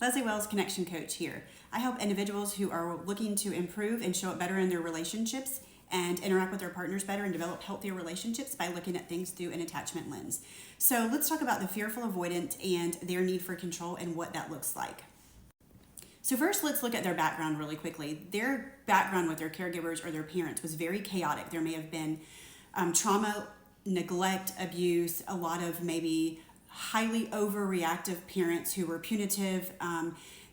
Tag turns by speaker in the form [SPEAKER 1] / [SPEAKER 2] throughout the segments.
[SPEAKER 1] Leslie Wells, Connection Coach here. I help individuals who are looking to improve and show up better in their relationships and interact with their partners better and develop healthier relationships by looking at things through an attachment lens. So let's talk about the fearful avoidant and their need for control and what that looks like. So first, let's look at their background really quickly. Their background with their caregivers or their parents was very chaotic. There may have been trauma, neglect, abuse, a lot of maybe highly overreactive parents who were punitive.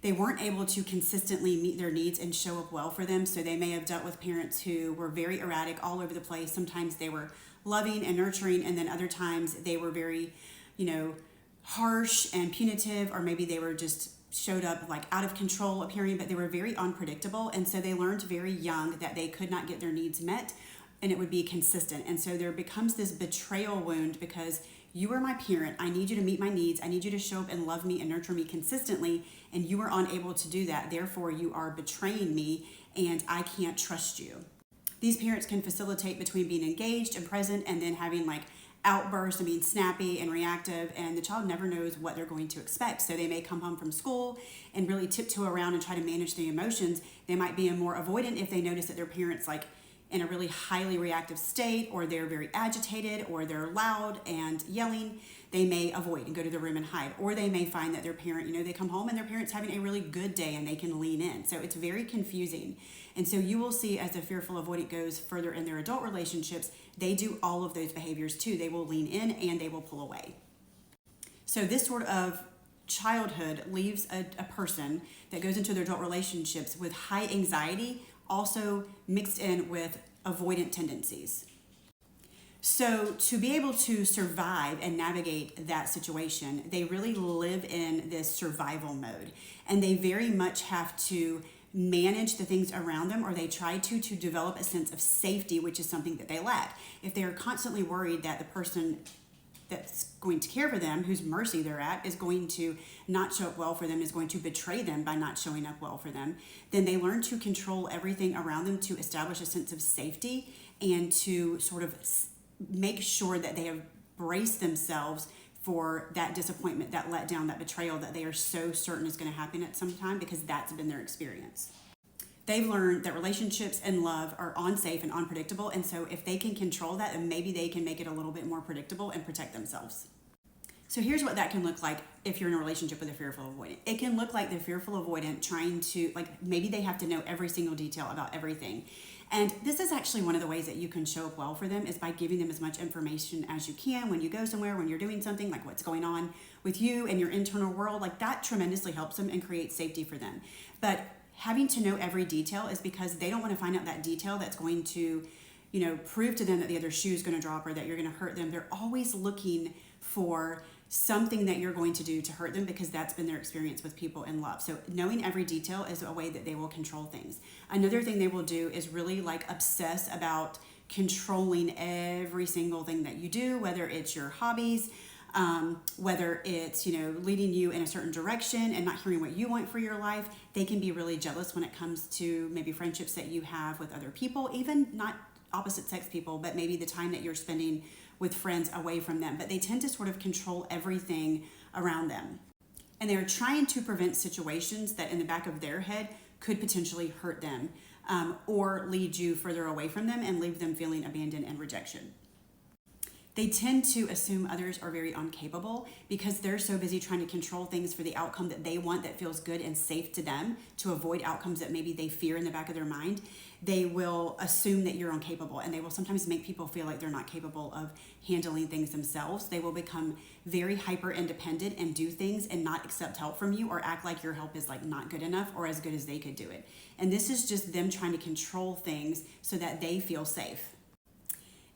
[SPEAKER 1] They weren't able to consistently meet their needs and show up well for them. So they may have dealt with parents who were very erratic all over the place. Sometimes they were loving and nurturing, and then other times they were very, harsh and punitive, or maybe they were just showed up like out of control appearing, but they were very unpredictable. And so they learned very young that they could not get their needs met and it would be consistent. And so there becomes this betrayal wound because you are my parent. I need you to meet my needs. I need you to show up and love me and nurture me consistently. And you are unable to do that. Therefore, you are betraying me and I can't trust you. These parents can facilitate between being engaged and present and then having like outbursts and being snappy and reactive, and the child never knows what they're going to expect. So they may come home from school and really tiptoe around and try to manage the emotions. They might be more avoidant if they notice that their parents like in a really highly reactive state, or they're very agitated, or they're loud and yelling. They may avoid and go to their room and hide, or they may find that their parent, they come home and their parent's having a really good day and they can lean in. So it's very confusing. And so you will see as the fearful avoidant goes further in their adult relationships, they do all of those behaviors too. They will lean in and they will pull away. So this sort of childhood leaves a person that goes into their adult relationships with high anxiety, also mixed in with avoidant tendencies. So to be able to survive and navigate that situation, they really live in this survival mode, and they very much have to manage the things around them, or they try to develop a sense of safety, which is something that they lack. If they are constantly worried that the person that's going to care for them, whose mercy they're at, is going to not show up well for them, is going to betray them by not showing up well for them, then they learn to control everything around them to establish a sense of safety and to sort of make sure that they have braced themselves for that disappointment, that letdown, that betrayal that they are so certain is going to happen at some time because that's been their experience. They've learned that relationships and love are unsafe and unpredictable, and so if they can control that, then maybe they can make it a little bit more predictable and protect themselves. So here's what that can look like if you're in a relationship with a fearful avoidant. It can look like the fearful avoidant trying to, maybe they have to know every single detail about everything. And this is actually one of the ways that you can show up well for them, is by giving them as much information as you can when you go somewhere, when you're doing something, like what's going on with you and your internal world. Like that tremendously helps them and creates safety for them. But having to know every detail is because they don't want to find out that detail that's going to, prove to them that the other shoe is going to drop or that you're going to hurt them. They're always looking for something that you're going to do to hurt them because that's been their experience with people in love. So knowing every detail is a way that they will control things. Another thing they will do is really obsess about controlling every single thing that you do, whether it's your hobbies, whether it's, leading you in a certain direction and not hearing what you want for your life. They can be really jealous when it comes to maybe friendships that you have with other people, even not opposite sex people, but maybe the time that you're spending with friends away from them. But they tend to sort of control everything around them. And they're trying to prevent situations that in the back of their head could potentially hurt them, or lead you further away from them and leave them feeling abandoned and rejection. They tend to assume others are very incapable because they're so busy trying to control things for the outcome that they want, that feels good and safe to them, to avoid outcomes that maybe they fear in the back of their mind. They will assume that you're incapable, and they will sometimes make people feel like they're not capable of handling things themselves. They will become very hyper independent and do things and not accept help from you, or act like your help is not good enough or as good as they could do it. And this is just them trying to control things so that they feel safe.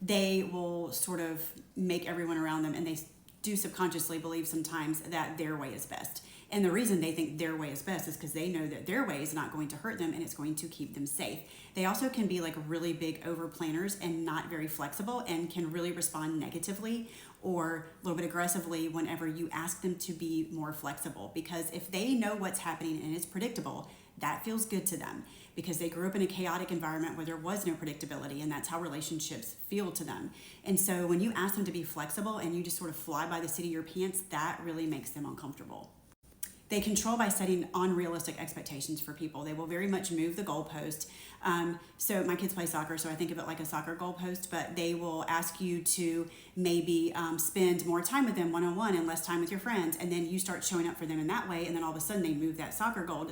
[SPEAKER 1] They will sort of make everyone around them, and they do subconsciously believe sometimes that their way is best. And the reason they think their way is best is because they know that their way is not going to hurt them and it's going to keep them safe. They also can be really big overplanners and not very flexible, and can really respond negatively or a little bit aggressively whenever you ask them to be more flexible. Because if they know what's happening and it's predictable, that feels good to them, because they grew up in a chaotic environment where there was no predictability, and that's how relationships feel to them. And so when you ask them to be flexible and you just sort of fly by the seat of your pants, that really makes them uncomfortable. They control by setting unrealistic expectations for people. They will very much move the goalpost. So my kids play soccer, so I think of it like a soccer goalpost, but they will ask you to maybe spend more time with them one-on-one and less time with your friends. And then you start showing up for them in that way. And then all of a sudden they move that soccer goal.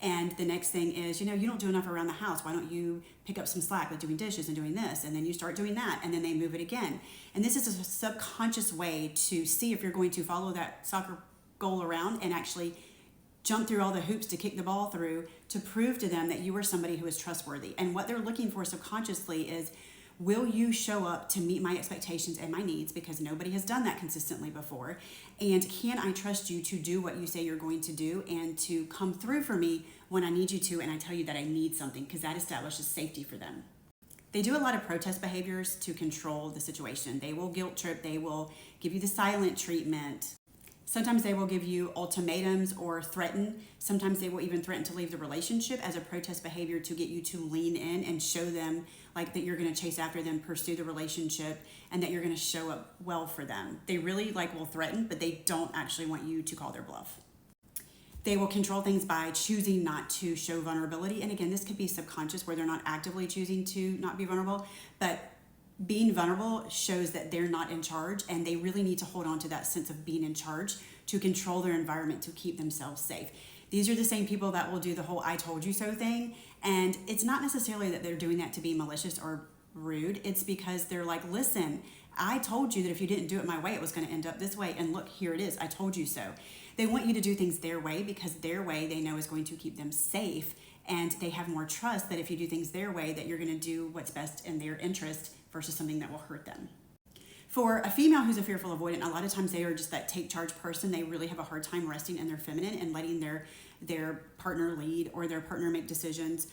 [SPEAKER 1] And the next thing is, you don't do enough around the house. Why don't you pick up some slack with doing dishes and doing this? And then you start doing that, and then they move it again. And this is a subconscious way to see if you're going to follow that soccer goal around and actually jump through all the hoops to kick the ball through to prove to them that you are somebody who is trustworthy. And what they're looking for subconsciously is, will you show up to meet my expectations and my needs, because nobody has done that consistently before? And can I trust you to do what you say you're going to do and to come through for me when I need you to, and I tell you that I need something, because that establishes safety for them. They do a lot of protest behaviors to control the situation. They will guilt trip. They will give you the silent treatment. Sometimes they will give you ultimatums or threaten. Sometimes they will even threaten to leave the relationship as a protest behavior to get you to lean in and show them like that you're going to chase after them, pursue the relationship, and that you're going to show up well for them. They really will threaten, but they don't actually want you to call their bluff. They will control things by choosing not to show vulnerability. And again, this could be subconscious where they're not actively choosing to not be vulnerable, but being vulnerable shows that they're not in charge, and they really need to hold on to that sense of being in charge to control their environment to keep themselves safe. These are the same people that will do the whole I told you so thing. And it's not necessarily that they're doing that to be malicious or rude. It's because they're like, listen, I told you that if you didn't do it my way, it was going to end up this way. And look, here it is. I told you so. They want you to do things their way because their way they know is going to keep them safe. And they have more trust that if you do things their way, that you're going to do what's best in their interest versus something that will hurt them. For a female who's a fearful avoidant, a lot of times they are just that take charge person. They really have a hard time resting in their feminine and letting their partner lead or their partner make decisions.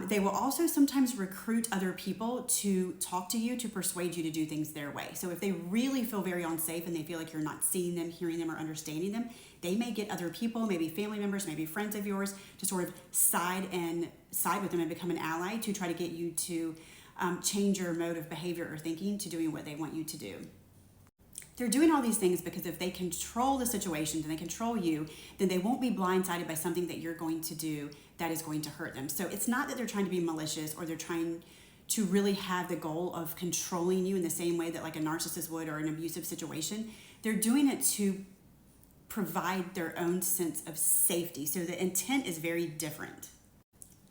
[SPEAKER 1] They will also sometimes recruit other people to talk to you, to persuade you to do things their way. So if they really feel very unsafe and they feel like you're not seeing them, hearing them, or understanding them, they may get other people, maybe family members, maybe friends of yours, to sort of side with them and become an ally to try to get you to change your mode of behavior or thinking to doing what they want you to do. They're doing all these things because if they control the situations and they control you, then they won't be blindsided by something that you're going to do that is going to hurt them. So it's not that they're trying to be malicious or they're trying to really have the goal of controlling you in the same way that like a narcissist would or an abusive situation. They're doing it to provide their own sense of safety. So the intent is very different.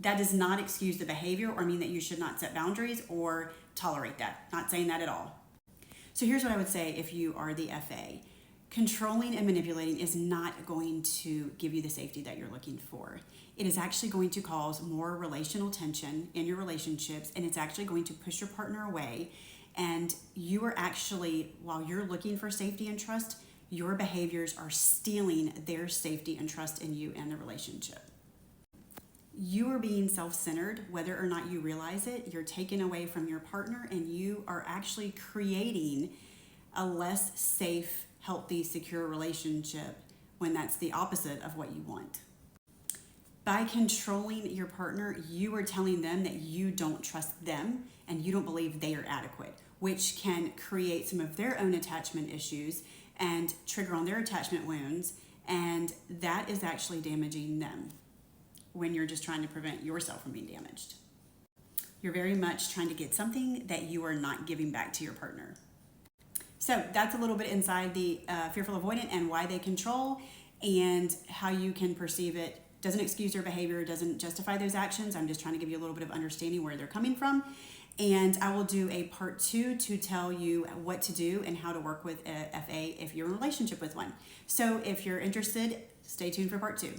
[SPEAKER 1] That does not excuse the behavior or mean that you should not set boundaries or tolerate that. Not saying that at all. So here's what I would say if you are the FA. Controlling and manipulating is not going to give you the safety that you're looking for. It is actually going to cause more relational tension in your relationships, and it's actually going to push your partner away. And you are actually, while you're looking for safety and trust, your behaviors are stealing their safety and trust in you and the relationship. You are being self-centered, whether or not you realize it. You're taken away from your partner, and you are actually creating a less safe, healthy, secure relationship when that's the opposite of what you want. By controlling your partner, you are telling them that you don't trust them and you don't believe they are adequate, which can create some of their own attachment issues and trigger on their attachment wounds, and that is actually damaging them when you're just trying to prevent yourself from being damaged. You're very much trying to get something that you are not giving back to your partner. So that's a little bit inside the fearful avoidant and why they control and how you can perceive it. Doesn't excuse their behavior, doesn't justify those actions. I'm just trying to give you a little bit of understanding where they're coming from. And I will do a part 2 to tell you what to do and how to work with a FA if you're in a relationship with one. So if you're interested, stay tuned for part 2.